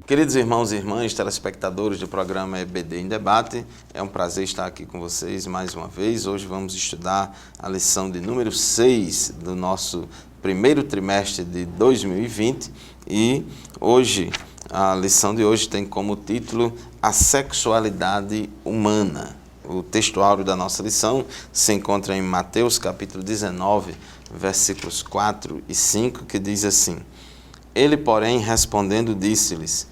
Queridos irmãos e irmãs, telespectadores do programa EBD em Debate, é um prazer estar aqui com vocês mais uma vez. Hoje vamos estudar a lição de número 6 do nosso primeiro trimestre de 2020 e hoje, a lição de hoje tem como título A Sexualidade Humana. O texto áureo da nossa lição se encontra em Mateus capítulo 19, versículos 4 e 5, que diz assim: Ele, porém, respondendo, disse-lhes: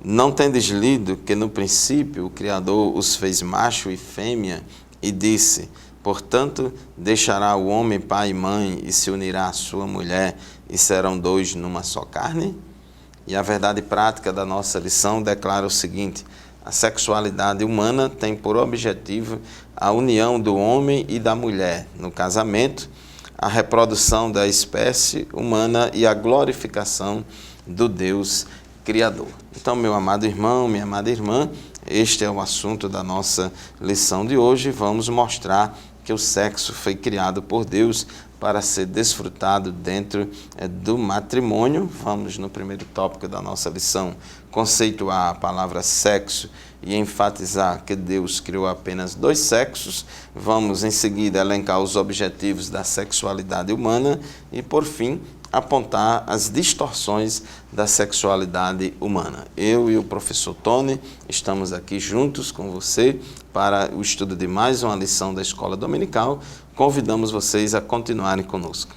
Não tendes lido que no princípio o Criador os fez macho e fêmea, e disse: Portanto, deixará o homem pai e mãe, e se unirá à sua mulher, e serão dois numa só carne? E a verdade prática da nossa lição declara o seguinte: a sexualidade humana tem por objetivo a união do homem e da mulher no casamento, a reprodução da espécie humana e a glorificação do Deus Criador. Então, meu amado irmão, minha amada irmã, este é o assunto da nossa lição de hoje. Vamos mostrar que o sexo foi criado por Deus para ser desfrutado dentro do matrimônio. Vamos, no primeiro tópico da nossa lição, conceituar a palavra sexo e enfatizar que Deus criou apenas dois sexos. Vamos, em seguida, elencar os objetivos da sexualidade humana e, por fim, apontar as distorções da sexualidade humana. Eu e o professor Tony estamos aqui juntos com você para o estudo de mais uma lição da Escola Dominical. Convidamos vocês a continuarem conosco.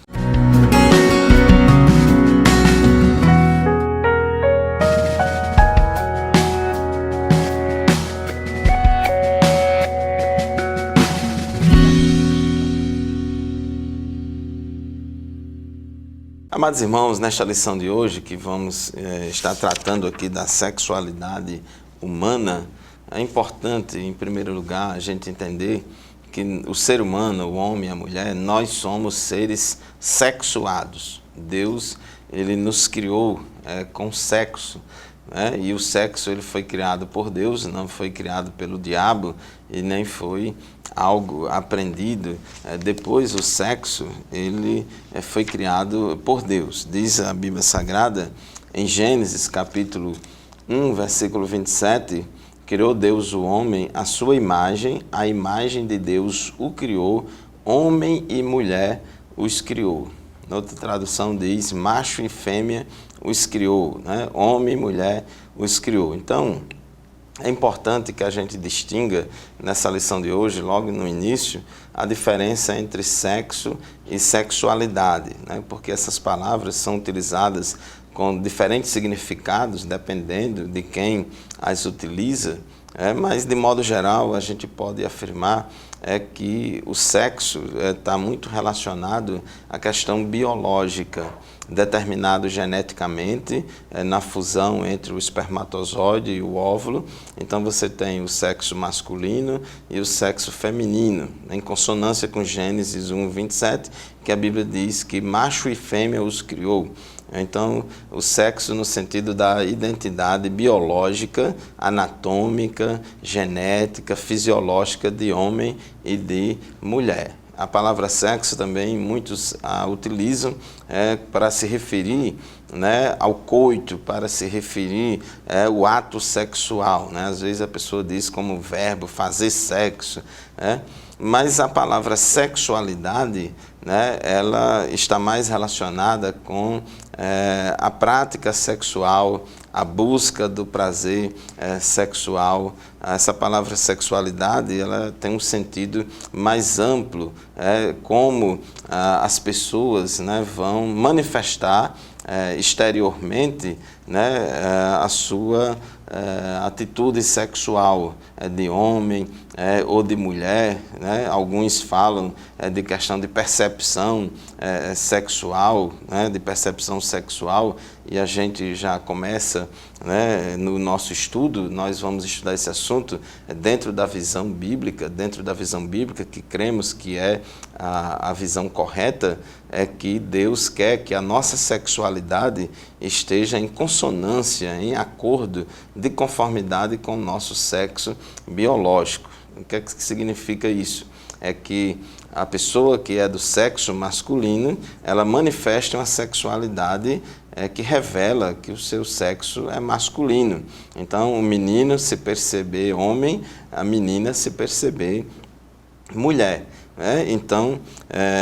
Amados irmãos, nesta lição de hoje, que vamos estar tratando aqui da sexualidade humana, é importante, em primeiro lugar, a gente entender que o ser humano, o homem e a mulher, nós somos seres sexuados. Deus, ele nos criou com sexo, né? E o sexo ele foi criado por Deus, não foi criado pelo diabo e nem foi algo aprendido. Depois o sexo ele foi criado por Deus. Diz a Bíblia Sagrada em Gênesis capítulo 1, versículo 27, criou Deus o homem à sua imagem, a imagem de Deus o criou, homem e mulher os criou. Outra tradução diz, macho e fêmea os criou, né? Homem e mulher os criou. Então, é importante que a gente distinga, nessa lição de hoje, logo no início, a diferença entre sexo e sexualidade, né? Porque essas palavras são utilizadas com diferentes significados, dependendo de quem as utiliza, mas, de modo geral, a gente pode afirmar que o sexo está muito relacionado à questão biológica, determinado geneticamente na fusão entre o espermatozoide e o óvulo. Então você tem o sexo masculino e o sexo feminino, em consonância com Gênesis 1, 27, que a Bíblia diz que macho e fêmea os criou. Então, o sexo no sentido da identidade biológica, anatômica, genética, fisiológica de homem e de mulher. A palavra sexo também muitos utilizam para se referir, né, ao coito, para se referir ao ato sexual, né? Às vezes a pessoa diz como verbo fazer sexo, né? Mas a palavra sexualidade, né, ela está mais relacionada com a prática sexual, a busca do prazer sexual. Essa palavra sexualidade ela tem um sentido mais amplo, como as pessoas, né, vão manifestar exteriormente, né, a sua atitude sexual de homem ou de mulher, né? Alguns falam de questão de percepção sexual, né? De percepção sexual, e a gente já começa, né, no nosso estudo, nós vamos estudar esse assunto dentro da visão bíblica, que cremos que é a visão correta, é que Deus quer que a nossa sexualidade esteja em consonância, em acordo, de conformidade com o nosso sexo biológico. O que é que significa isso? é que a pessoa que é do sexo masculino, ela manifesta uma sexualidade que revela que o seu sexo é masculino. Então, o menino se perceber homem, a menina se perceber mulher. Então,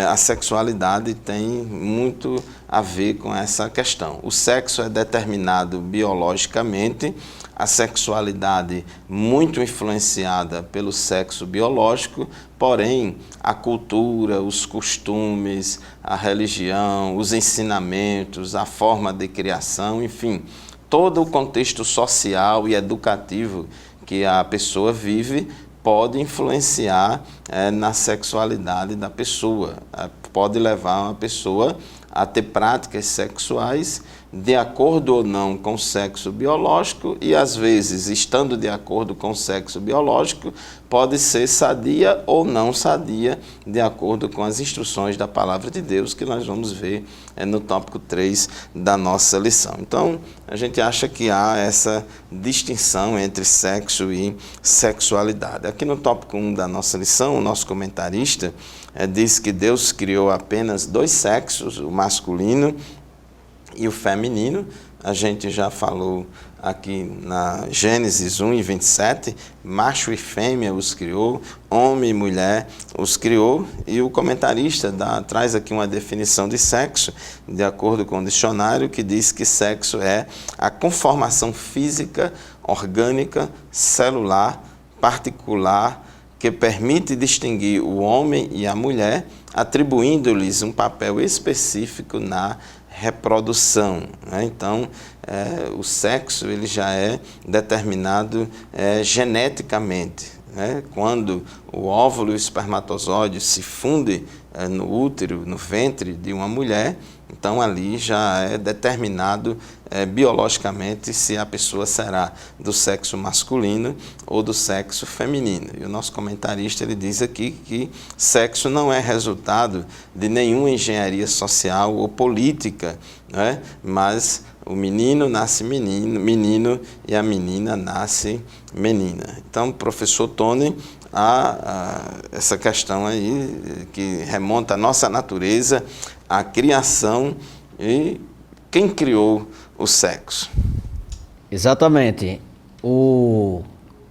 a sexualidade tem muito a ver com essa questão. O sexo é determinado biologicamente, a sexualidade muito influenciada pelo sexo biológico, porém a cultura, os costumes, a religião, os ensinamentos, a forma de criação, enfim, todo o contexto social e educativo que a pessoa vive pode influenciar na sexualidade da pessoa, pode levar uma pessoa a ter práticas sexuais de acordo ou não com o sexo biológico e, às vezes, estando de acordo com o sexo biológico, pode ser sadia ou não sadia, de acordo com as instruções da Palavra de Deus, que nós vamos ver no tópico 3 da nossa lição. Então, a gente acha que há essa distinção entre sexo e sexualidade. Aqui no tópico 1 da nossa lição, o nosso comentarista diz que Deus criou apenas dois sexos, o masculino e o feminino. A gente já falou aqui na Gênesis 1:27, macho e fêmea os criou, homem e mulher os criou, e o comentarista traz aqui uma definição de sexo, de acordo com o dicionário, que diz que sexo é a conformação física, orgânica, celular, particular, que permite distinguir o homem e a mulher, atribuindo-lhes um papel específico na reprodução. Então, o sexo ele já é determinado geneticamente. Quando o óvulo e o espermatozoide se fundem no útero, no ventre de uma mulher, então ali já é determinado biologicamente se a pessoa será do sexo masculino ou do sexo feminino. E o nosso comentarista ele diz aqui que sexo não é resultado de nenhuma engenharia social ou política, mas o menino nasce menino e a menina nasce menina. Então, professor Tony, há essa questão aí que remonta à nossa natureza, à criação e quem criou o sexo. Exatamente.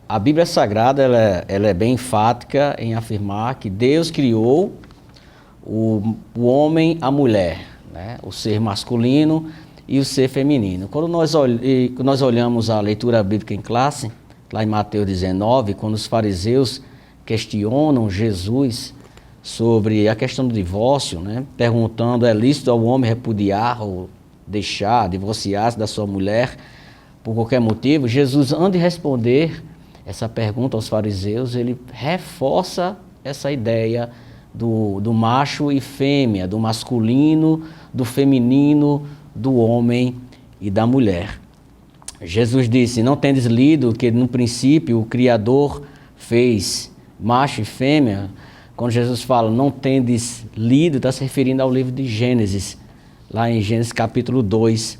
A Bíblia Sagrada ela é bem enfática em afirmar que Deus criou o homem, a mulher, o ser masculino e o ser feminino. Quando nós olhamos a leitura bíblica em classe, lá em Mateus 19, quando os fariseus questionam Jesus sobre a questão do divórcio, perguntando: é lícito ao homem repudiar ou deixar, divorciar-se da sua mulher por qualquer motivo? Jesus, antes de responder essa pergunta aos fariseus, ele reforça essa ideia do macho e fêmea, do masculino, do feminino, do homem e da mulher. Jesus disse: não tendes lido que no princípio o Criador fez macho e fêmea? Quando Jesus fala não tendes lido, está se referindo ao livro de Gênesis, lá em Gênesis capítulo 2,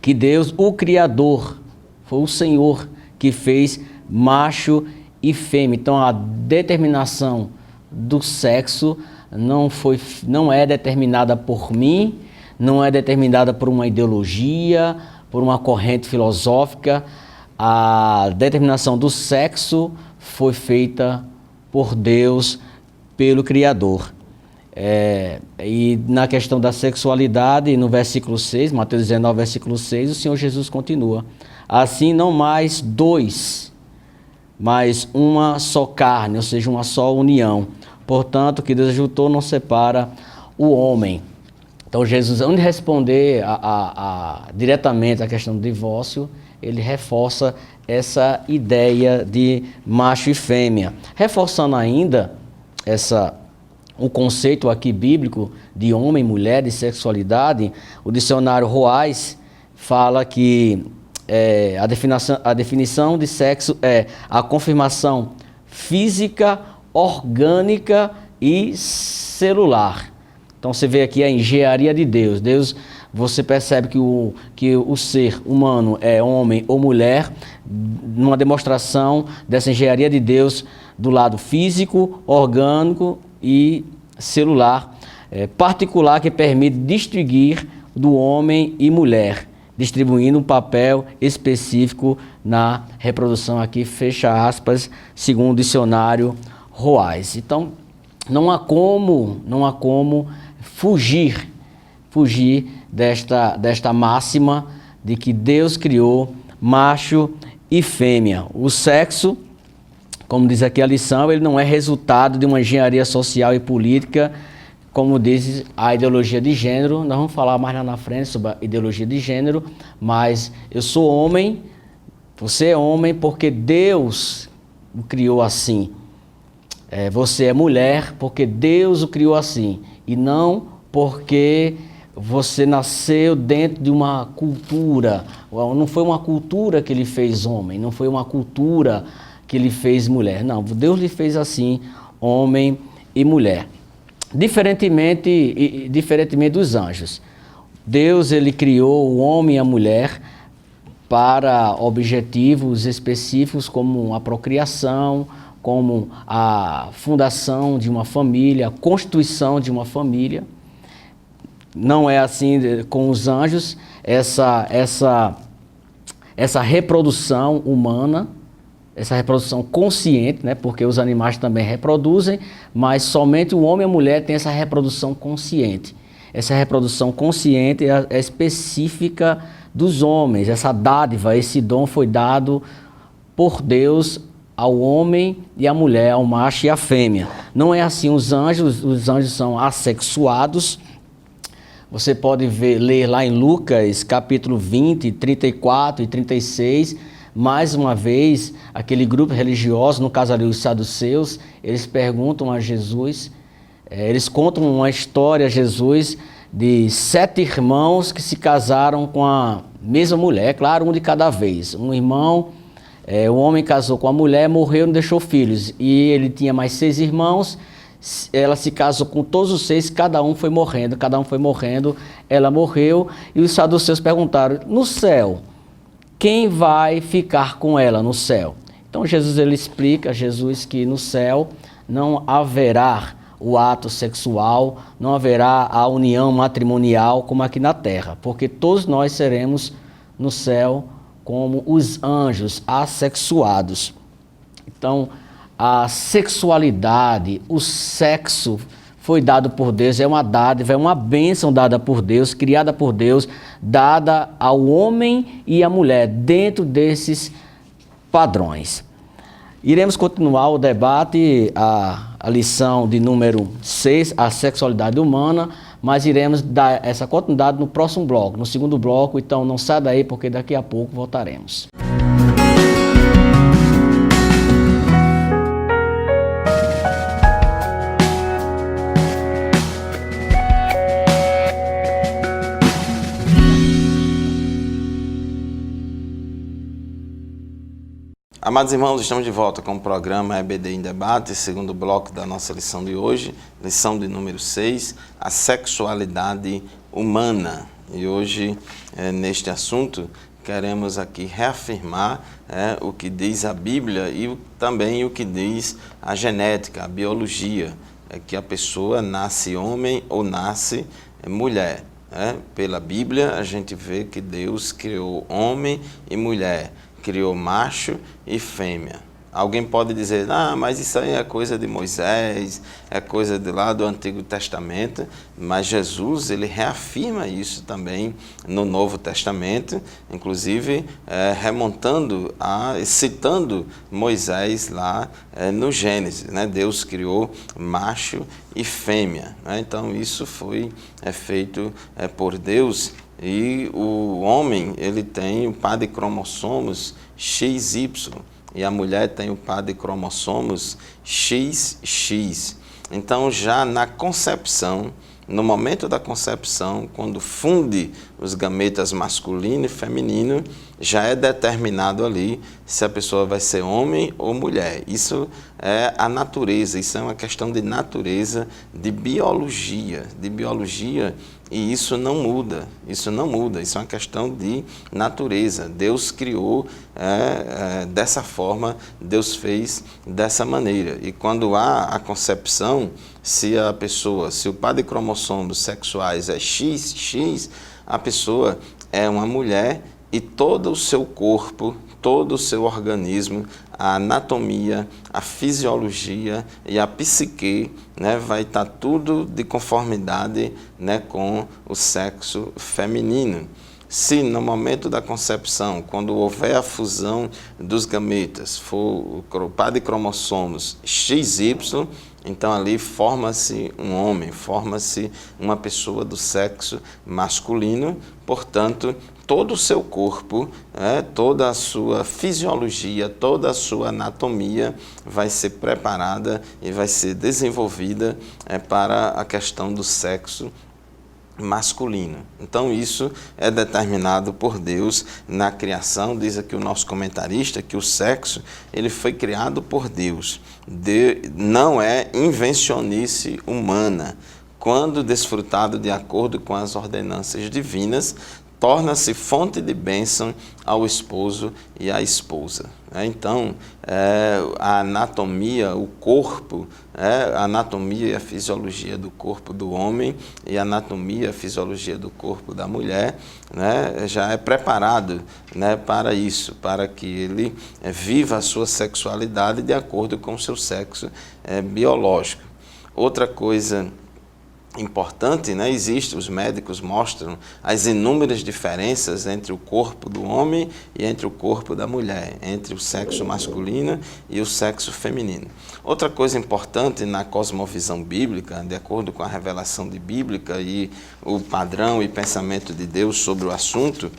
que Deus, o Criador, foi o Senhor que fez macho e fêmea. Então a determinação do sexo não é determinada por mim, não é determinada por uma ideologia, por uma corrente filosófica. A determinação do sexo foi feita por Deus, pelo Criador. E na questão da sexualidade, no versículo 6, Mateus 19, versículo 6, o Senhor Jesus continua: assim não mais dois, mas uma só carne, ou seja, uma só união. Portanto, o que Deus ajuntou não separa o homem. Então Jesus, antes de responder diretamente a questão do divórcio, ele reforça essa ideia de macho e fêmea. Reforçando ainda o conceito aqui bíblico de homem, mulher, de sexualidade, o dicionário Roais fala que a definição de sexo é a confirmação física, orgânica e celular. Então você vê aqui a engenharia de Deus. Você percebe que o ser humano é homem ou mulher, numa demonstração dessa engenharia de Deus do lado físico, orgânico e celular, particular, que permite distinguir do homem e mulher, distribuindo um papel específico na reprodução aqui, fecha aspas, segundo o dicionário Roais. Então, não há como fugir desta máxima de que Deus criou macho e fêmea. O sexo, como diz aqui a lição, ele não é resultado de uma engenharia social e política, como diz a ideologia de gênero. Nós vamos falar mais lá na frente sobre a ideologia de gênero, mas eu sou homem, você é homem porque Deus o criou assim. Você é mulher porque Deus o criou assim, e não porque você nasceu dentro de uma cultura. Não foi uma cultura que ele fez homem, não foi uma cultura que ele fez mulher. Não, Deus lhe fez assim, homem e mulher. Diferentemente dos anjos. Deus, ele criou o homem e a mulher para objetivos específicos como a procriação, como a fundação de uma família, a constituição de uma família. Não é assim com os anjos, essa reprodução humana, essa reprodução consciente, né? Porque os animais também reproduzem, mas somente o homem e a mulher têm essa reprodução consciente. Essa reprodução consciente é específica dos homens. Essa dádiva, esse dom foi dado por Deus ao homem e à mulher, ao macho e à fêmea. Não é assim os anjos são assexuados. Você pode ler lá em Lucas, capítulo 20, 34 e 36, mais uma vez, aquele grupo religioso, no caso ali os saduceus, eles perguntam a Jesus, eles contam uma história a Jesus de 7 irmãos que se casaram com a mesma mulher, claro, um de cada vez. Um irmão, o homem casou com a mulher, morreu, não deixou filhos, e ele tinha mais 6 irmãos. Ela se casou com todos os 6, cada um foi morrendo, ela morreu, e os saduceus perguntaram, no céu, quem vai ficar com ela no céu? Então Jesus, ele explica, que no céu não haverá o ato sexual, não haverá a união matrimonial como aqui na terra, porque todos nós seremos no céu como os anjos assexuados. Então, a sexualidade, o sexo foi dado por Deus, é uma dádiva, é uma bênção dada por Deus, criada por Deus, dada ao homem e à mulher, dentro desses padrões. Iremos continuar o debate, a lição de número 6, a sexualidade humana, mas iremos dar essa continuidade no próximo bloco, no segundo bloco, então não sai daí porque daqui a pouco voltaremos. Amados irmãos, estamos de volta com o programa EBD em Debate, segundo bloco da nossa lição de hoje, lição de número 6, a sexualidade humana. E hoje, neste assunto, queremos aqui reafirmar o que diz a Bíblia e também o que diz a genética, a biologia, que a pessoa nasce homem ou nasce mulher. Pela Bíblia, a gente vê que Deus criou homem e mulher, criou macho e fêmea. Alguém pode dizer, mas isso aí é coisa de Moisés, é coisa de lá do Antigo Testamento, mas Jesus, ele reafirma isso também no Novo Testamento, inclusive citando Moisés lá no Gênesis, né? Deus criou macho e fêmea, né? Então isso foi feito por Deus. E o homem, ele tem o par de cromossomos XY e a mulher tem o par de cromossomos XX. Então, já na concepção, no momento da concepção, quando funde os gametas masculino e feminino, já é determinado ali se a pessoa vai ser homem ou mulher. Isso é a natureza, isso é uma questão de natureza, de biologia E isso não muda, isso não muda, isso é uma questão de natureza. Deus criou dessa forma, Deus fez dessa maneira. E quando há a concepção, se o par de cromossomos sexuais é XX, a pessoa é uma mulher e todo o seu corpo, todo o seu organismo, a anatomia, a fisiologia e a psique, né, vai estar tudo de conformidade, né, com o sexo feminino. Se no momento da concepção, quando houver a fusão dos gametas, for o par de cromossomos XY, então ali forma-se um homem, forma-se uma pessoa do sexo masculino, portanto, todo o seu corpo, toda a sua fisiologia, toda a sua anatomia vai ser preparada e vai ser desenvolvida para a questão do sexo masculino. Então isso é determinado por Deus na criação. Diz aqui o nosso comentarista que o sexo ele foi criado por Deus. Não é invencionice humana. Quando desfrutado de acordo com as ordenanças divinas, torna-se fonte de bênção ao esposo e à esposa. Então, a anatomia, o corpo, a anatomia e a fisiologia do corpo do homem e a anatomia e a fisiologia do corpo da mulher, né, já é preparado, né, para isso, para que ele viva a sua sexualidade de acordo com o seu sexo biológico. Outra coisa importante, né? Os médicos mostram as inúmeras diferenças entre o corpo do homem e entre o corpo da mulher, entre o sexo masculino e o sexo feminino. Outra coisa importante na cosmovisão bíblica, de acordo com a revelação bíblica e o padrão e pensamento de Deus sobre o assunto,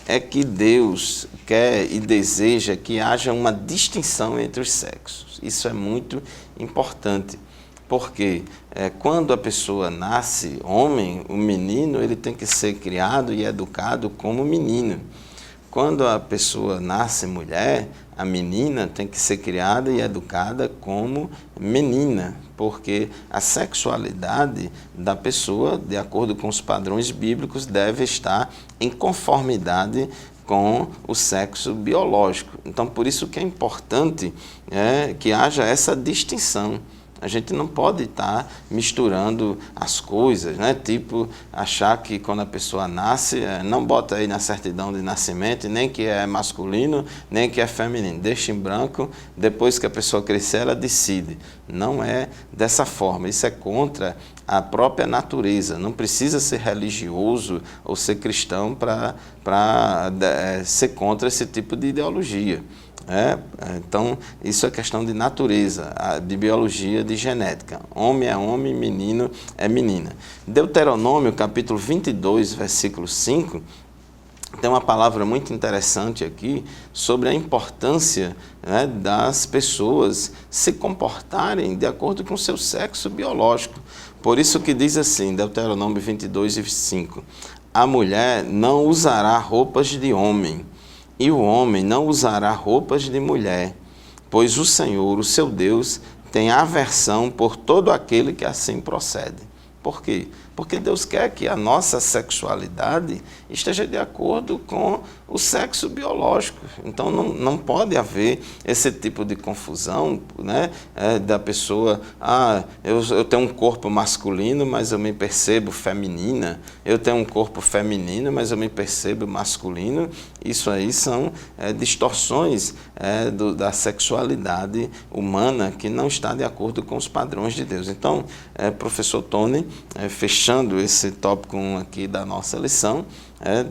é que Deus quer e deseja que haja uma distinção entre os sexos. Isso é muito importante. Porque quando a pessoa nasce homem, o menino ele tem que ser criado e educado como menino. Quando a pessoa nasce mulher, a menina tem que ser criada e educada como menina, porque a sexualidade da pessoa, de acordo com os padrões bíblicos, deve estar em conformidade com o sexo biológico. Então, por isso que é importante que haja essa distinção. A gente não pode estar misturando as coisas, né? Tipo, achar que quando a pessoa nasce, não bota aí na certidão de nascimento, nem que é masculino, nem que é feminino. Deixa em branco, depois que a pessoa crescer, ela decide. Não é dessa forma, isso é contra a própria natureza. Não precisa ser religioso ou ser cristão para ser contra esse tipo de ideologia. Então, isso é questão de natureza, de biologia, de genética. Homem é homem, menino é menina. Deuteronômio, capítulo 22, versículo 5, tem uma palavra muito interessante aqui sobre a importância, né, das pessoas se comportarem de acordo com o seu sexo biológico. Por isso que diz assim, Deuteronômio 22, 5, a mulher não usará roupas de homem, e o homem não usará roupas de mulher, pois o Senhor, o seu Deus, tem aversão por todo aquele que assim procede. Por quê? Porque Deus quer que a nossa sexualidade esteja de acordo com o sexo biológico. Então não pode haver esse tipo de confusão, né? Da pessoa, eu tenho um corpo masculino, mas eu me percebo feminina. Eu tenho um corpo feminino, mas eu me percebo masculino. Isso aí são distorções da sexualidade humana que não está de acordo com os padrões de Deus. Então, professor Tony, fechando esse tópico 1 aqui da nossa lição,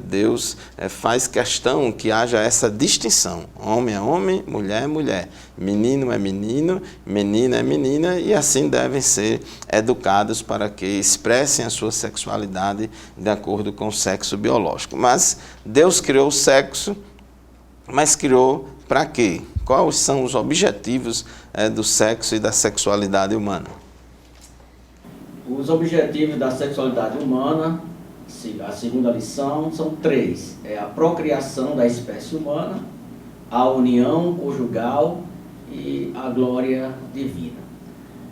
Deus faz questão que haja essa distinção. Homem é homem, mulher é mulher. Menino é menino, menina é menina, e assim devem ser educados para que expressem a sua sexualidade de acordo com o sexo biológico. Mas Deus criou o sexo, mas criou para quê? Quais são os objetivos do sexo e da sexualidade humana? Os objetivos da sexualidade humana, a segunda lição, são 3. É a procriação da espécie humana, a união conjugal e a glória divina.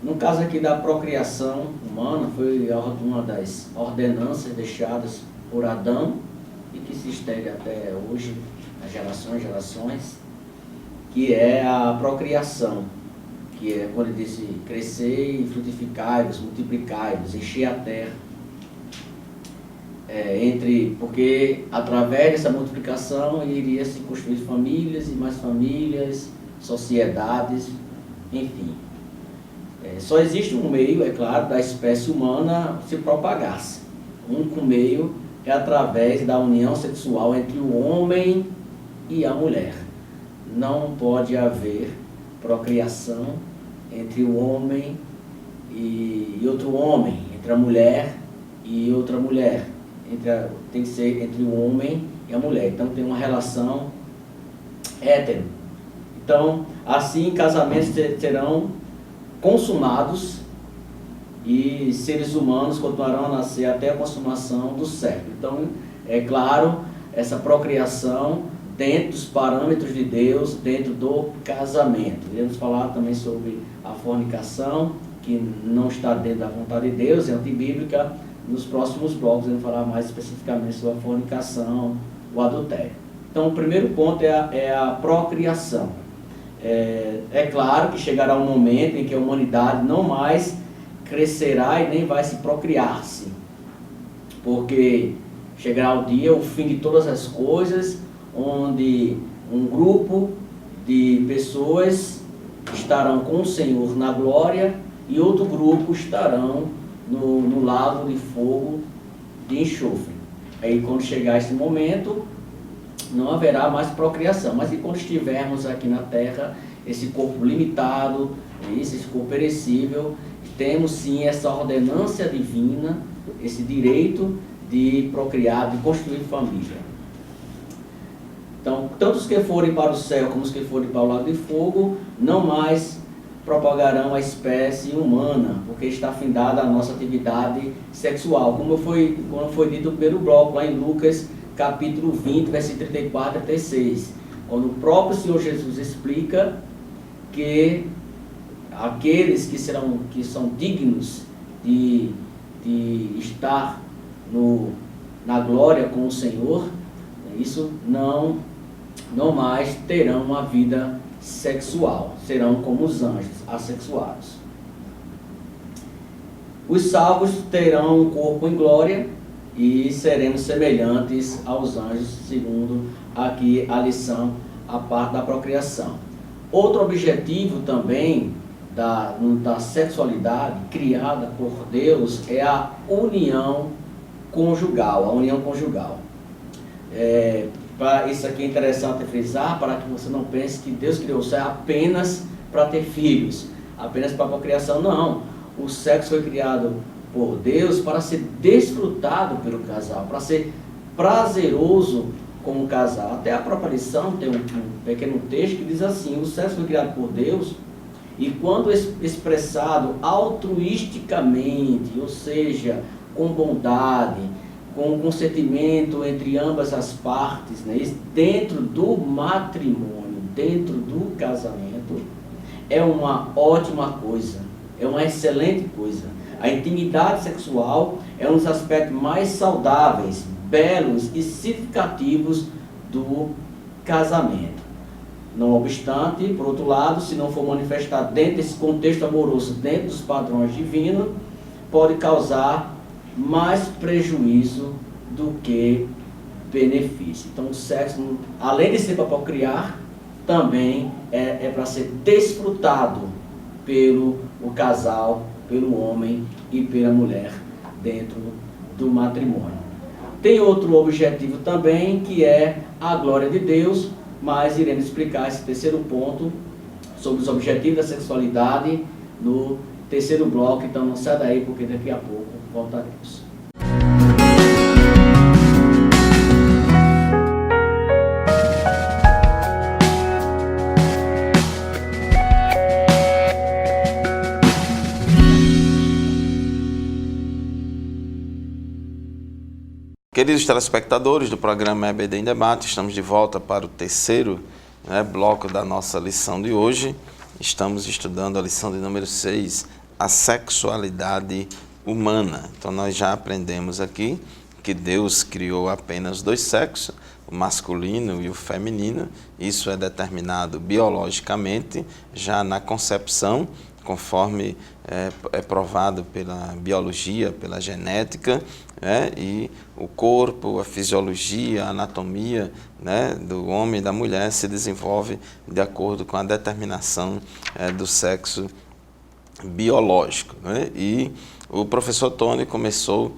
No caso aqui da procriação humana, foi uma das ordenanças deixadas por Adão e que se estende até hoje, nas gerações, que é a procriação, que é quando ele diz crescer e frutificai-vos, multiplicai-vos, encher a terra. Porque através dessa multiplicação iria se construir famílias e mais famílias, sociedades, enfim. Só existe um meio, é claro, da espécie humana se propagar-se. O único meio é através da união sexual entre o homem e a mulher. Não pode haver procriação entre o homem e outro homem, entre a mulher e outra mulher. Tem que ser entre o homem e a mulher. Então tem uma relação hétero. Então, assim, casamentos serão consumados e seres humanos continuarão a nascer até a consumação do século. Então, é claro, essa procriação dentro dos parâmetros de Deus, dentro do casamento. Iremos falar também sobre a fornicação, que não está dentro da vontade de Deus, é antibíblica. Nos próximos blocos iremos falar mais especificamente sobre a fornicação, o adultério. Então, o primeiro ponto é a procriação. É claro que chegará um momento em que a humanidade não mais crescerá e nem vai se procriar-se, porque chegará o dia, o fim de todas as coisas, onde um grupo de pessoas estarão com o Senhor na glória e outro grupo estarão no lago de fogo de enxofre. Aí quando chegar esse momento, não haverá mais procriação, mas e quando estivermos aqui na terra, esse corpo limitado, esse corpo perecível, temos sim essa ordenância divina, esse direito de procriar, de construir família. Então, tanto os que forem para o céu como os que forem para o lago de fogo, não mais propagarão a espécie humana, porque está findada a nossa atividade sexual, como foi dito no primeiro bloco, lá em Lucas, capítulo 20, versículo 34 a 36, quando o próprio Senhor Jesus explica que aqueles que são dignos de estar na glória com o Senhor, isso não mais terão uma vida sexual, serão como os anjos, assexuados. Os salvos terão um corpo em glória e seremos semelhantes aos anjos, segundo aqui a lição, a parte da procriação. Outro objetivo também da sexualidade criada por Deus é a união conjugal, Isso aqui é interessante frisar, para que você não pense que Deus criou o sexo apenas para ter filhos, apenas para a procriação. Não, o sexo foi criado por Deus para ser desfrutado pelo casal, para ser prazeroso como casal. Até a própria lição tem um pequeno texto que diz assim: o sexo foi criado por Deus e quando expressado altruisticamente, ou seja, com bondade, com consentimento entre ambas as partes, né, dentro do matrimônio, dentro do casamento, é uma ótima coisa, é uma excelente coisa. A intimidade sexual é um dos aspectos mais saudáveis, belos e significativos do casamento. Não obstante, por outro lado, se não for manifestado dentro desse contexto amoroso, dentro dos padrões divinos, pode causar mais prejuízo do que benefício. Então o sexo, além de ser para procriar, também é para ser desfrutado pelo casal, pelo homem e pela mulher dentro do matrimônio. Tem outro objetivo também, que é a glória de Deus, mas iremos explicar esse terceiro ponto sobre os objetivos da sexualidade no terceiro bloco. Então não sai daí, porque daqui a pouco voltaremos. Queridos telespectadores do programa EBD em Debate, estamos de volta para o terceiro bloco da nossa lição de hoje. Estamos estudando a lição de número 6, a sexualidade humana. Então nós já aprendemos aqui que Deus criou apenas dois sexos, o masculino e o feminino. Isso é determinado biologicamente, já na concepção, conforme é provado pela biologia, pela genética, e o corpo, a fisiologia, a anatomia, do homem e da mulher se desenvolve de acordo com a determinação do sexo biológico. E o professor Tony começou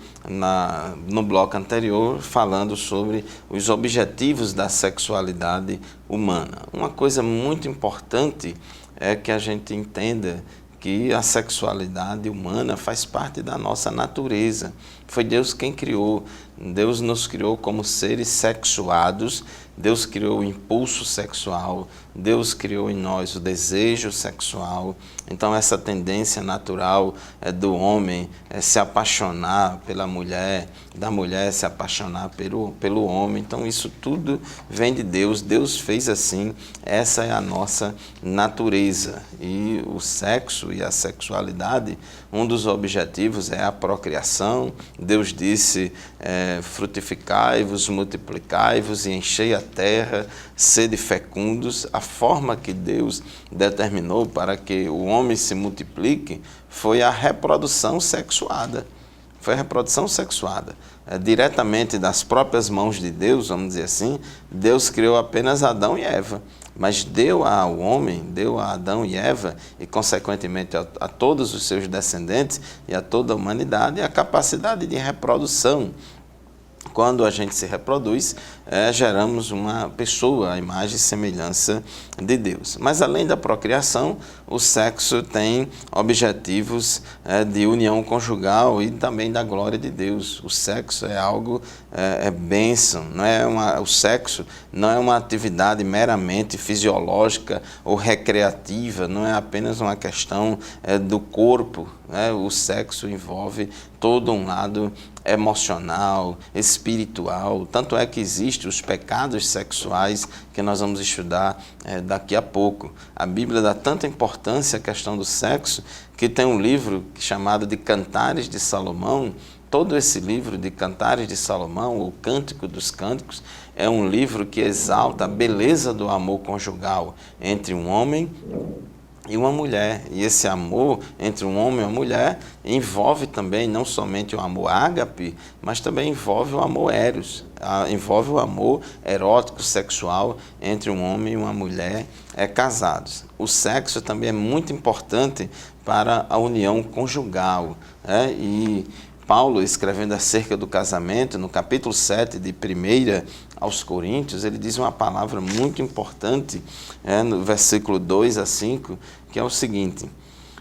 no bloco anterior falando sobre os objetivos da sexualidade humana. Uma coisa muito importante é que a gente entenda que a sexualidade humana faz parte da nossa natureza. Foi Deus quem criou. Deus nos criou como seres sexuados. Deus criou o impulso sexual. Deus criou em nós o desejo sexual. Então essa tendência natural do homem se apaixonar pela mulher, da mulher se apaixonar pelo homem. Então isso tudo vem de Deus. Deus fez assim. Essa é a nossa natureza. E o sexo e a sexualidade, um dos objetivos é a procriação. Deus disse, frutificai-vos, multiplicai-vos e enchei a terra, sede fecundos. A forma que Deus determinou para que o homem se multiplique foi a reprodução sexuada. Foi a reprodução sexuada. Diretamente das próprias mãos de Deus, vamos dizer assim, Deus criou apenas Adão e Eva. Mas deu ao homem, deu a Adão e Eva, e consequentemente a todos os seus descendentes e a toda a humanidade, a capacidade de reprodução. Quando a gente se reproduz, geramos uma pessoa, a imagem e semelhança de Deus. Mas além da procriação, o sexo tem objetivos de união conjugal e também da glória de Deus. O sexo é algo, bênção, o sexo não é uma atividade meramente fisiológica ou recreativa, não é apenas uma questão do corpo. O sexo envolve todo um lado emocional, espiritual, tanto é que existem os pecados sexuais que nós vamos estudar daqui a pouco. A Bíblia dá tanta importância à questão do sexo que tem um livro chamado de Cantares de Salomão. Todo esse livro de Cantares de Salomão, ou Cântico dos Cânticos, é um livro que exalta a beleza do amor conjugal entre um homem e uma mulher. E esse amor entre um homem e uma mulher envolve também não somente o amor ágape, mas também envolve o amor eros, envolve o amor erótico, sexual entre um homem e uma mulher casados. O sexo também é muito importante para a união conjugal. E Paulo, escrevendo acerca do casamento, no capítulo 7 de 1 aos Coríntios, ele diz uma palavra muito importante, no versículo 2 a 5, que é o seguinte: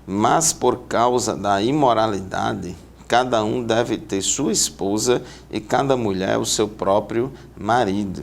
mas por causa da imoralidade, cada um deve ter sua esposa e cada mulher o seu próprio marido.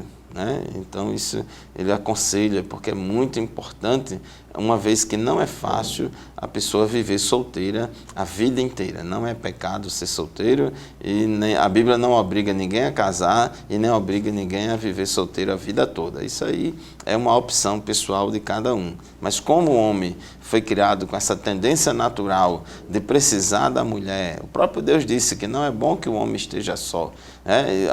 Então isso ele aconselha, porque é muito importante, uma vez que não é fácil a pessoa viver solteira a vida inteira. Não é pecado ser solteiro, e a Bíblia não obriga ninguém a casar e nem obriga ninguém a viver solteiro a vida toda. Isso aí é uma opção pessoal de cada um. Mas como o homem foi criado com essa tendência natural de precisar da mulher, o próprio Deus disse que não é bom que o homem esteja só.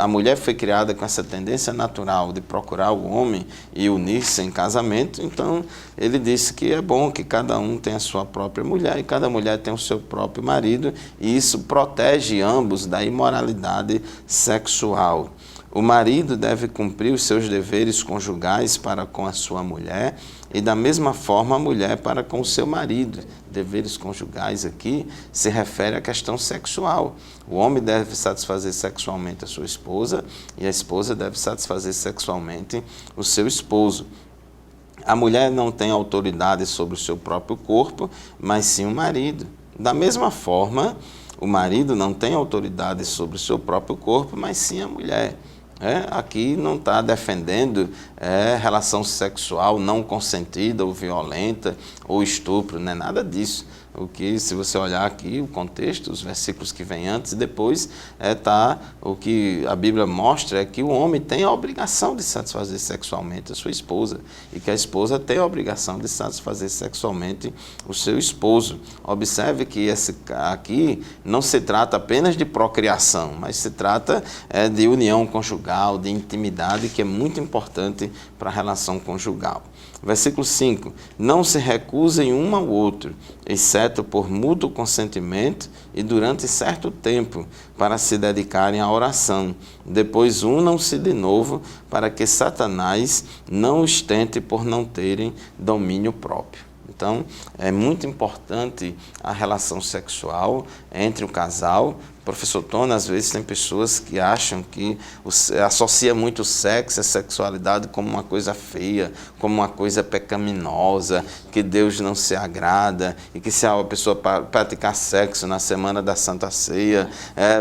A mulher foi criada com essa tendência natural de procurar o homem e unir-se em casamento. Então ele disse que é bom que cada um tenha a sua própria mulher e cada mulher tem o seu próprio marido, e isso protege ambos da imoralidade sexual. O marido deve cumprir os seus deveres conjugais para com a sua mulher e da mesma forma a mulher para com o seu marido. Deveres conjugais aqui se refere à questão sexual. O homem deve satisfazer sexualmente a sua esposa e a esposa deve satisfazer sexualmente o seu esposo. A mulher não tem autoridade sobre o seu próprio corpo, mas sim o marido. Da mesma forma, o marido não tem autoridade sobre o seu próprio corpo, mas sim a mulher. Aqui não está defendendo relação sexual não consentida ou violenta ou estupro, não é nada disso. O que, se você olhar aqui o contexto, os versículos que vêm antes e depois, o que a Bíblia mostra é que o homem tem a obrigação de satisfazer sexualmente a sua esposa e que a esposa tem a obrigação de satisfazer sexualmente o seu esposo. Observe que aqui não se trata apenas de procriação, mas se trata de união conjugal, de intimidade, que é muito importante para a relação conjugal. Versículo 5, não se recusem um ao outro, exceto por mútuo consentimento e durante certo tempo, para se dedicarem à oração. Depois unam-se de novo, para que Satanás não os tente por não terem domínio próprio. Então, é muito importante a relação sexual entre o casal. Professor Tony, às vezes tem pessoas que acham que associa muito o sexo e a sexualidade como uma coisa feia, como uma coisa pecaminosa, que Deus não se agrada e que se a pessoa praticar sexo na semana da Santa Ceia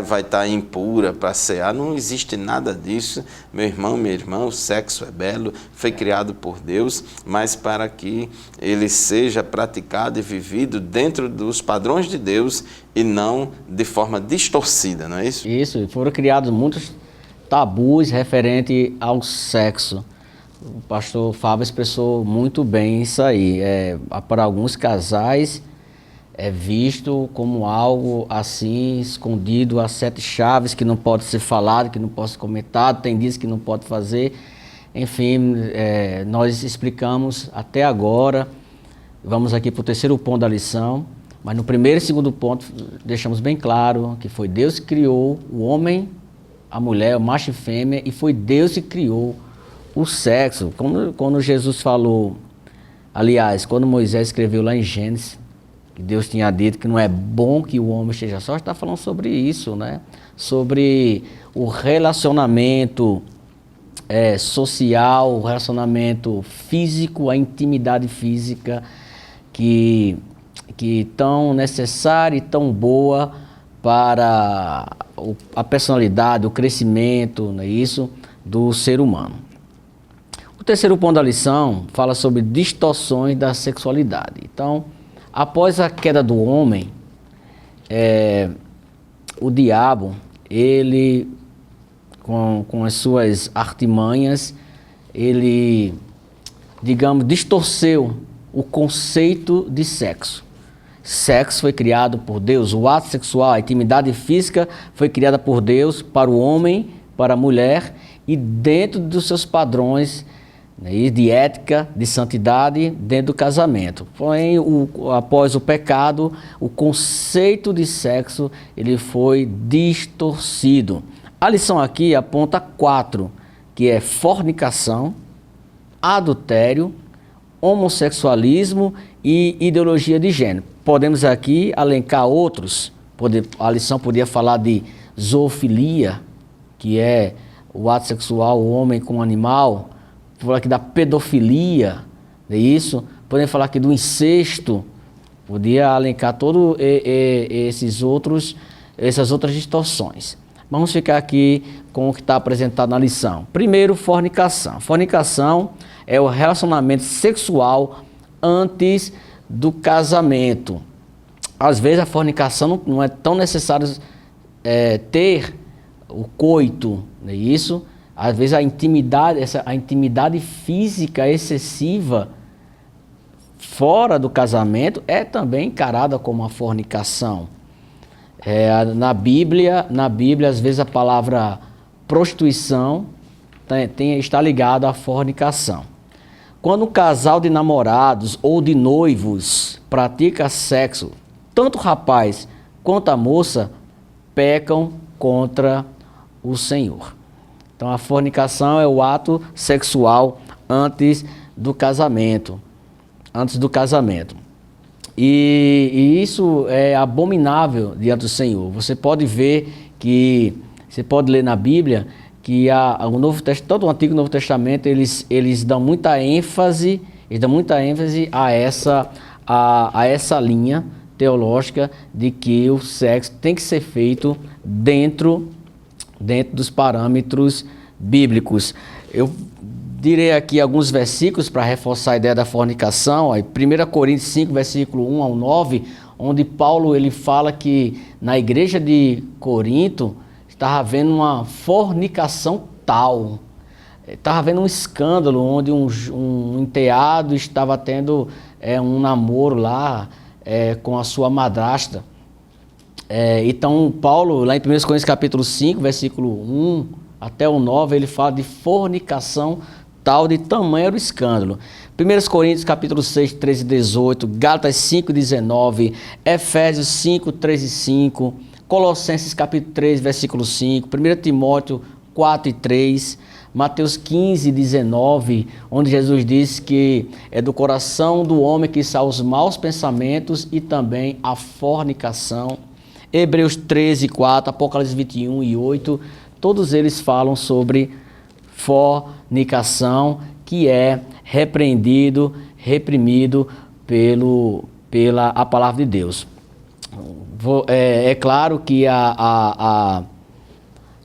vai estar impura para cear. Não existe nada disso, meu irmão, minha irmã. O sexo é belo, foi criado por Deus, mas para que ele seja praticado e vivido dentro dos padrões de Deus e não de forma distorcida, não é isso? Isso, foram criados muitos tabus referente ao sexo. O pastor Fábio expressou muito bem isso aí. Para alguns casais é visto como algo assim, escondido a 7 chaves, que não pode ser falado, que não pode ser comentado, tem dias que não pode fazer. Enfim, nós explicamos até agora. Vamos aqui para o terceiro ponto da lição. Mas no primeiro e segundo ponto, deixamos bem claro que foi Deus que criou o homem, a mulher, o macho e fêmea, e foi Deus que criou o sexo. Quando Jesus falou, aliás, quando Moisés escreveu lá em Gênesis, que Deus tinha dito que não é bom que o homem esteja só, está falando sobre isso, né? Sobre o relacionamento social, o relacionamento físico, a intimidade física que tão necessária e tão boa para a personalidade, o crescimento, não é isso, do ser humano. O terceiro ponto da lição fala sobre distorções da sexualidade. Então, após a queda do homem, o diabo, ele, com as suas artimanhas, ele, digamos, distorceu o conceito de sexo. Sexo foi criado por Deus, o ato sexual, a intimidade física foi criada por Deus para o homem, para a mulher e dentro dos seus padrões, né, de ética, de santidade, dentro do casamento. Porém, após o pecado, o conceito de sexo ele foi distorcido. A lição aqui aponta 4, que é fornicação, adultério, homossexualismo e ideologia de gênero. Podemos aqui elencar outros. A lição podia falar de zoofilia, que é o ato sexual, o homem com o animal. Falar aqui da pedofilia, é isso? Podemos falar aqui do incesto. Podia elencar todas essas outras distorções. Vamos ficar aqui com o que está apresentado na lição. Primeiro, fornicação. Fornicação é o relacionamento sexual antes do casamento. Às vezes a fornicação não é tão necessário ter o coito, não é isso? Às vezes a intimidade física excessiva fora do casamento é também encarada como uma fornicação. Na Bíblia, às vezes a palavra prostituição está ligada à fornicação. Quando um casal de namorados ou de noivos pratica sexo, tanto o rapaz quanto a moça pecam contra o Senhor. Então a fornicação é o ato sexual antes do casamento. E isso é abominável diante do Senhor. Você pode ler na Bíblia que o Novo Testamento, todo o Antigo e o Novo Testamento, eles dão muita ênfase a essa linha teológica de que o sexo tem que ser feito dentro dos parâmetros bíblicos. Eu direi aqui alguns versículos para reforçar a ideia da fornicação. 1 Coríntios 5, versículo 1 ao 9, onde Paulo ele fala que na igreja de Corinto estava havendo uma fornicação tal. Estava havendo um escândalo onde um enteado estava tendo um namoro lá com a sua madrasta. Então, Paulo, lá em 1 Coríntios capítulo 5, versículo 1 até o 9, ele fala de fornicação tal, de tamanho era o escândalo. 1 Coríntios capítulo 6, 13 e 18, Gálatas 5, 19, Efésios 5, 3 e 5, Colossenses capítulo 3, versículo 5, 1 Timóteo 4 e 3, Mateus 15, 19, onde Jesus diz que é do coração do homem que saem os maus pensamentos e também a fornicação. Hebreus 13, 4, Apocalipse 21 e 8, todos eles falam sobre fornicação, que é repreendido, reprimido pela a palavra de Deus. É claro que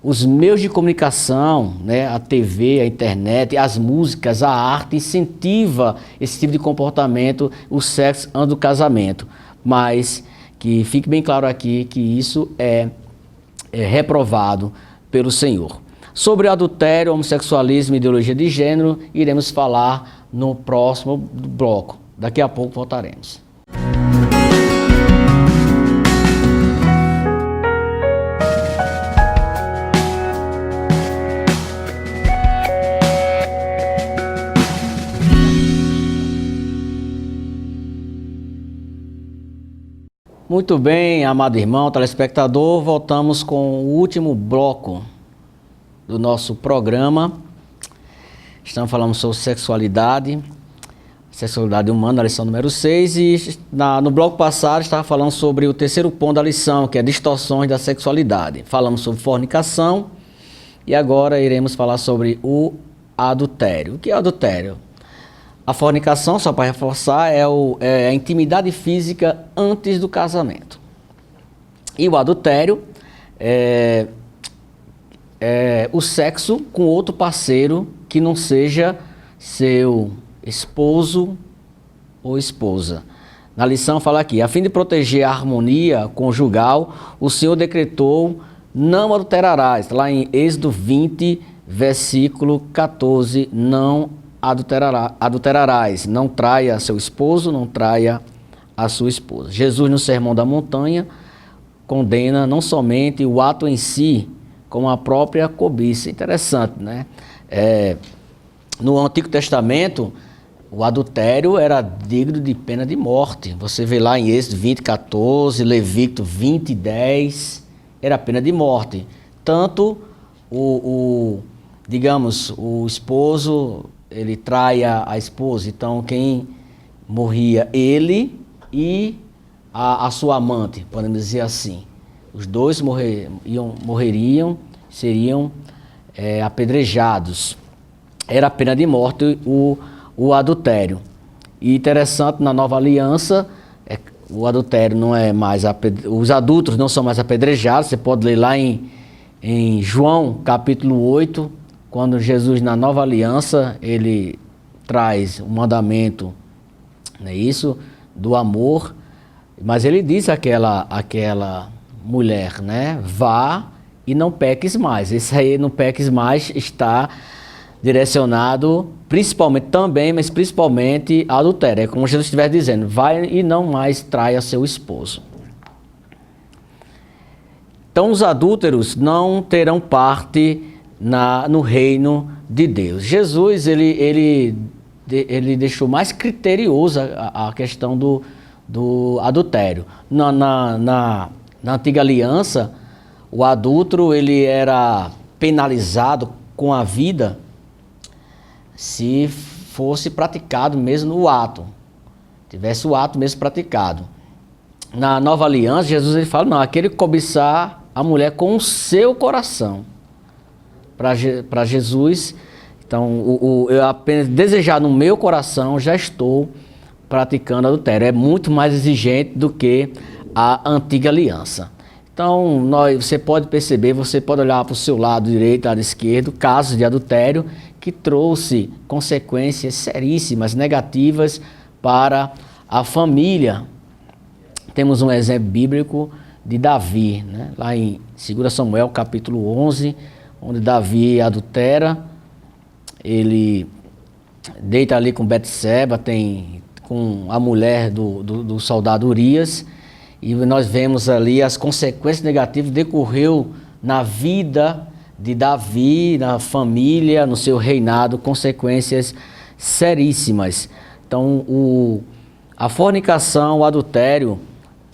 os meios de comunicação, né, a TV, a internet, as músicas, a arte incentiva esse tipo de comportamento, o sexo antes do casamento, mas que fique bem claro aqui que isso é reprovado pelo Senhor. Sobre adultério, homossexualismo e ideologia de gênero, iremos falar no próximo bloco. Daqui a pouco voltaremos. Muito bem, amado irmão, telespectador, voltamos com o último bloco do nosso programa. Estamos falando sobre sexualidade humana, a lição número 6, e no bloco passado estava falando sobre o terceiro ponto da lição, que é distorções da sexualidade. Falamos sobre fornicação e agora iremos falar sobre o adultério. O que é adultério? A fornicação, só para reforçar, é a intimidade física antes do casamento. E o adultério é o sexo com outro parceiro que não seja seu esposo ou esposa. Na lição fala aqui, a fim de proteger a harmonia conjugal, o Senhor decretou, não adulterarás. Lá em Êxodo 20, versículo 14, não adulterarás, não traia seu esposo, não traia a sua esposa. Jesus, no Sermão da Montanha, condena não somente o ato em si, como a própria cobiça. Interessante, né? No Antigo Testamento, o adultério era digno de pena de morte. Você vê lá em Êxodo 20, 14, Levítico 20, 10, era pena de morte. Tanto digamos, o esposo, ele trai a esposa, então quem morria, ele e a sua amante, podemos dizer assim. Os dois morreriam, seriam apedrejados. Era a pena de morte o adultério. E interessante, na Nova Aliança, o adultério não é mais... Os adultos não são mais apedrejados. Você pode ler lá em João, capítulo 8, quando Jesus, na Nova Aliança, ele traz o mandamento, não é isso, do amor, mas ele diz àquela mulher, né, vá e não peques mais. Esse aí, não peques mais, está direcionado principalmente também, mas principalmente a adultério. É como Jesus estivesse dizendo, vai e não mais traia seu esposo. Então os adúlteros não terão parte no reino de Deus. Jesus, ele deixou mais criteriosa a questão do adultério. Na antiga aliança, o adúltero ele era penalizado com a vida se fosse praticado mesmo o ato, tivesse o ato mesmo praticado. Na nova aliança, Jesus ele fala, não, aquele que cobiçar a mulher com o seu coração. Para Jesus, então, eu apenas desejar no meu coração, já estou praticando adultério. É muito mais exigente do que a antiga aliança. Então, você pode perceber, você pode olhar para o seu lado direito, lado esquerdo, casos de adultério que trouxe consequências seríssimas, negativas para a família. temos um exemplo bíblico de Davi, né? Lá em 2 Samuel capítulo 11, onde Davi adultera, ele deita ali com Betseba, com a mulher do soldado Urias, e nós vemos ali as consequências negativas decorreu na vida de Davi, na família, no seu reinado, consequências seríssimas. Então, a fornicação, o adultério,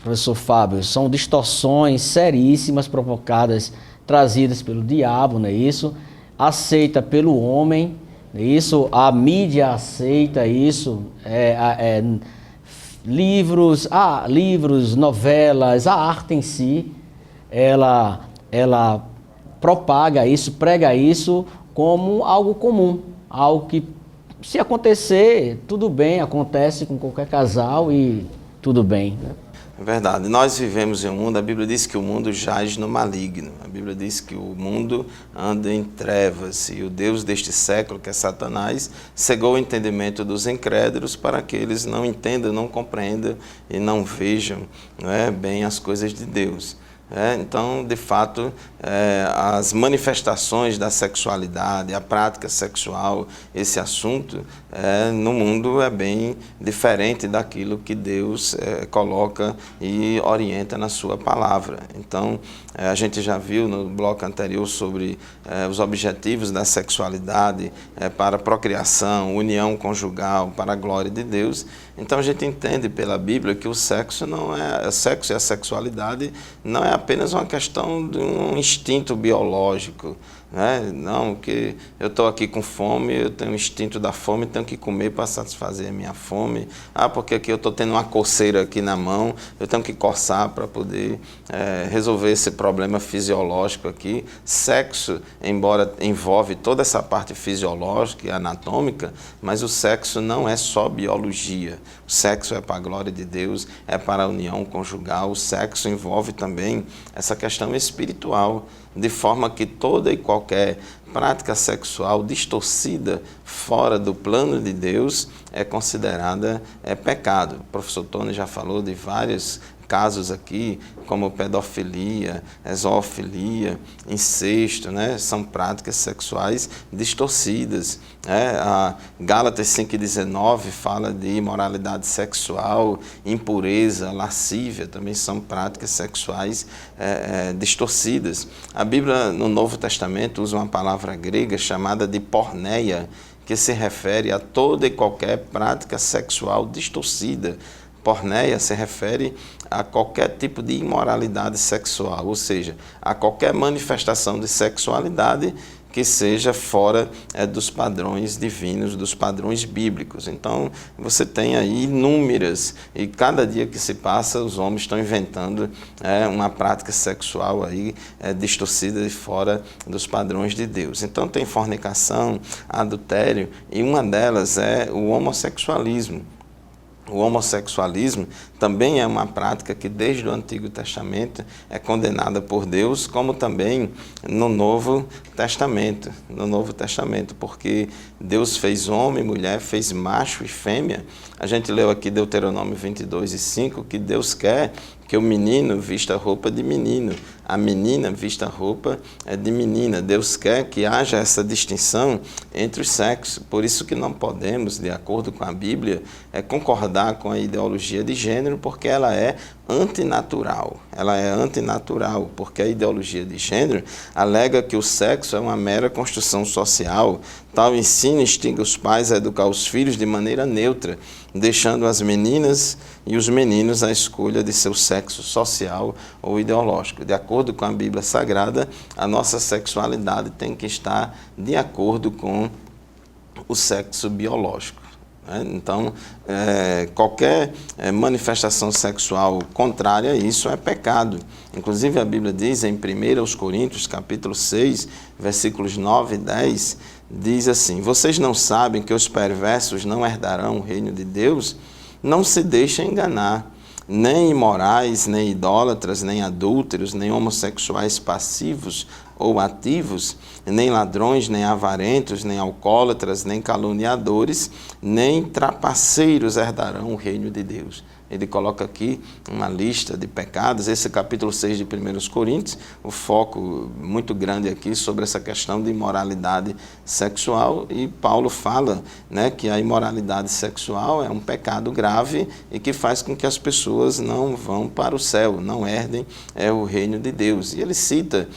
professor Fábio, são distorções seríssimas provocadas, trazidas pelo diabo, não é isso? Aceita pelo homem, não é isso? A mídia aceita isso, livros, novelas, a arte em si, ela propaga isso, prega isso como algo comum, algo que, se acontecer, tudo bem, acontece com qualquer casal e tudo bem, né? É verdade. Nós vivemos em um mundo, a Bíblia diz que o mundo jaz no maligno. A Bíblia diz que o mundo anda em trevas e o Deus deste século, que é Satanás, cegou o entendimento dos incrédulos para que eles não entendam, não compreendam e não vejam, não é, bem as coisas de Deus. Então, de fato, as manifestações da sexualidade, a prática sexual, esse assunto, no mundo é bem diferente daquilo que Deus coloca e orienta na sua palavra. Então, a gente já viu no bloco anterior sobre os objetivos da sexualidade para a procriação, união conjugal, para a glória de Deus. Então, a gente entende pela Bíblia que o sexo e a sexualidade não é apenas uma questão de um instinto biológico, né? Não, que eu estou aqui com fome, eu tenho o instinto da fome, tenho que comer para satisfazer a minha fome. Porque aqui eu estou tendo uma coceira aqui na mão, eu tenho que coçar para poder resolver esse problema fisiológico aqui. Sexo, embora envolve toda essa parte fisiológica e anatômica, mas o sexo não é só biologia. O sexo é para a glória de Deus, é para a união conjugal. O sexo envolve também essa questão espiritual, de forma que toda e qualquer prática sexual distorcida fora do plano de Deus é considerada pecado. O professor Tony já falou de vários casos aqui, como pedofilia, zoofilia, incesto, né? São práticas sexuais distorcidas. A Gálatas 5,19 fala de imoralidade sexual, impureza, lascívia, também são práticas sexuais distorcidas. A Bíblia, no Novo Testamento, usa uma palavra grega chamada de porneia, que se refere a toda e qualquer prática sexual distorcida. Porneia se refere a qualquer tipo de imoralidade sexual, ou seja, a qualquer manifestação de sexualidade que seja fora dos padrões divinos, dos padrões bíblicos. Então, você tem aí inúmeras, e cada dia que se passa, os homens estão inventando uma prática sexual aí, distorcida e fora dos padrões de Deus. Então, tem fornicação, adultério, e uma delas é o homossexualismo. O homossexualismo também é uma prática que desde o Antigo Testamento é condenada por Deus, como também no Novo Testamento. No Novo Testamento, porque Deus fez homem e mulher, fez macho e fêmea. A gente leu aqui Deuteronômio 22:5, que Deus quer que o menino vista roupa de menino, a menina vista roupa de menina. Deus quer que haja essa distinção entre os sexos. Por isso que não podemos, de acordo com a Bíblia, concordar com a ideologia de gênero, porque ela é antinatural. Ela é antinatural, porque a ideologia de gênero alega que o sexo é uma mera construção social. Tal ensino instiga os pais a educar os filhos de maneira neutra, deixando as meninas e os meninos à escolha de seu sexo social ou ideológico. De acordo com a Bíblia Sagrada, a nossa sexualidade tem que estar de acordo com o sexo biológico. Então, qualquer manifestação sexual contrária a isso é pecado. Inclusive, a Bíblia diz em 1 Coríntios, capítulo 6, versículos 9 e 10, diz assim: vocês não sabem que os perversos não herdarão o reino de Deus? Não se deixem enganar. Nem imorais, nem idólatras, nem adúlteros, nem homossexuais passivos ou ativos, nem ladrões, nem avarentos, nem alcoólatras, nem caluniadores, nem trapaceiros herdarão o reino de Deus. Ele coloca aqui uma lista de pecados. Esse capítulo 6 de 1 Coríntios, o foco muito grande aqui sobre essa questão de imoralidade sexual, e Paulo fala, né, que a imoralidade sexual é um pecado grave e que faz com que as pessoas não vão para o céu, não herdem o reino de Deus. E ele cita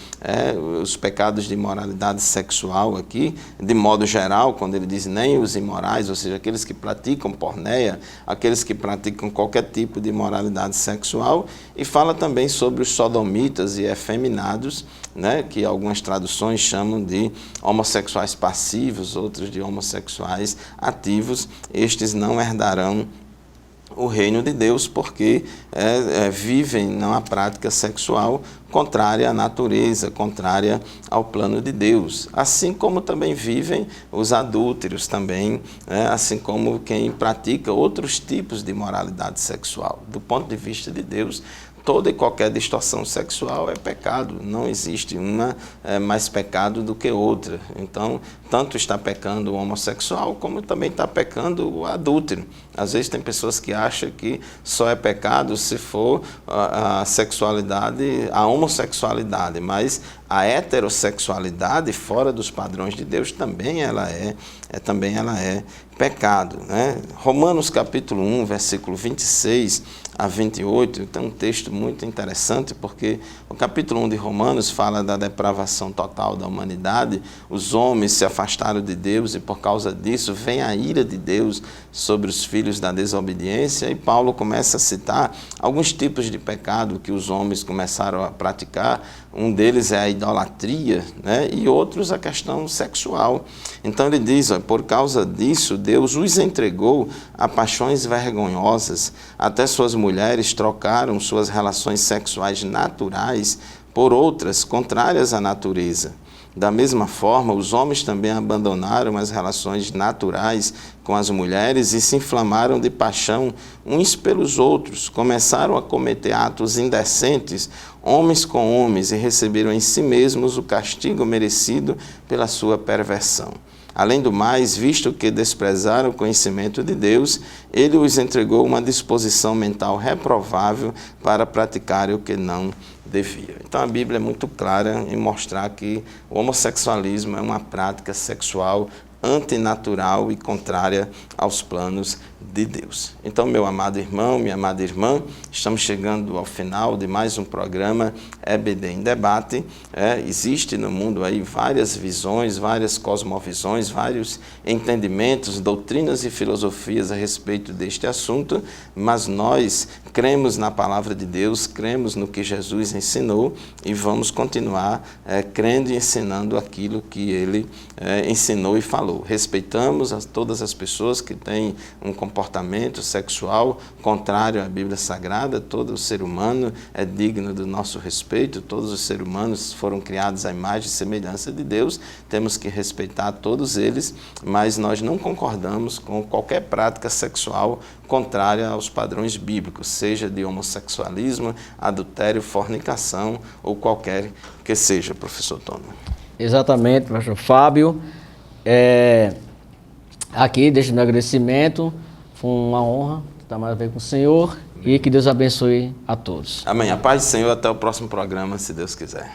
os pecados de imoralidade sexual aqui, de modo geral, quando ele diz nem os imorais, ou seja, aqueles que praticam porneia, aqueles que praticam qualquer tipo de imoralidade sexual, e fala também sobre os sodomitas e efeminados, né, que algumas traduções chamam de homossexuais passivos, outros de homossexuais ativos. Estes não herdarão o reino de Deus, porque vivem numa prática sexual contrária à natureza, contrária ao plano de Deus. Assim como também vivem os adúlteros também, assim como quem pratica outros tipos de moralidade sexual. Do ponto de vista de Deus, toda e qualquer distorção sexual é pecado, não existe uma mais pecado do que outra. Então, tanto está pecando o homossexual, como também está pecando o adúltero. Às vezes tem pessoas que acham que só é pecado se for a sexualidade, a homossexualidade, mas a heterossexualidade fora dos padrões de Deus também ela é pecado, né? Romanos capítulo 1, versículo 26 a 28, tem um texto muito interessante, porque o capítulo 1 de Romanos fala da depravação total da humanidade, os homens se afastaram de Deus e por causa disso vem a ira de Deus sobre os filhos da desobediência, e Paulo começa a citar alguns tipos de pecado que os homens começaram a praticar. Um deles é a idolatria, né? E outros a questão sexual. Então ele diz, por causa disso, Deus os entregou a paixões vergonhosas, até suas mulheres trocaram suas relações sexuais naturais por outras contrárias à natureza. Da mesma forma, os homens também abandonaram as relações naturais com as mulheres e se inflamaram de paixão uns pelos outros, começaram a cometer atos indecentes, homens com homens, e receberam em si mesmos o castigo merecido pela sua perversão. Além do mais, visto que desprezaram o conhecimento de Deus, ele os entregou uma disposição mental reprovável para praticarem o que não devia. Então a Bíblia é muito clara em mostrar que o homossexualismo é uma prática sexual antinatural e contrária aos planos de Deus. Então, meu amado irmão, minha amada irmã, estamos chegando ao final de mais um programa EBD em Debate. Existe no mundo aí várias visões, várias cosmovisões, vários entendimentos, doutrinas e filosofias a respeito deste assunto, mas nós cremos na palavra de Deus, cremos no que Jesus ensinou e vamos continuar crendo e ensinando aquilo que ele ensinou e falou. Respeitamos todas as pessoas que têm um comportamento sexual contrário à Bíblia Sagrada. Todo ser humano é digno do nosso respeito, todos os seres humanos foram criados à imagem e semelhança de Deus, temos que respeitar todos eles, mas nós não concordamos com qualquer prática sexual contrária aos padrões bíblicos, seja de homossexualismo, adultério, fornicação ou qualquer que seja, professor Tony. Exatamente, professor Fábio. Aqui deixo meu agradecimento, foi uma honra estar mais a ver com o senhor e que Deus abençoe a todos. Amém. A paz do Senhor, até o próximo programa, se Deus quiser.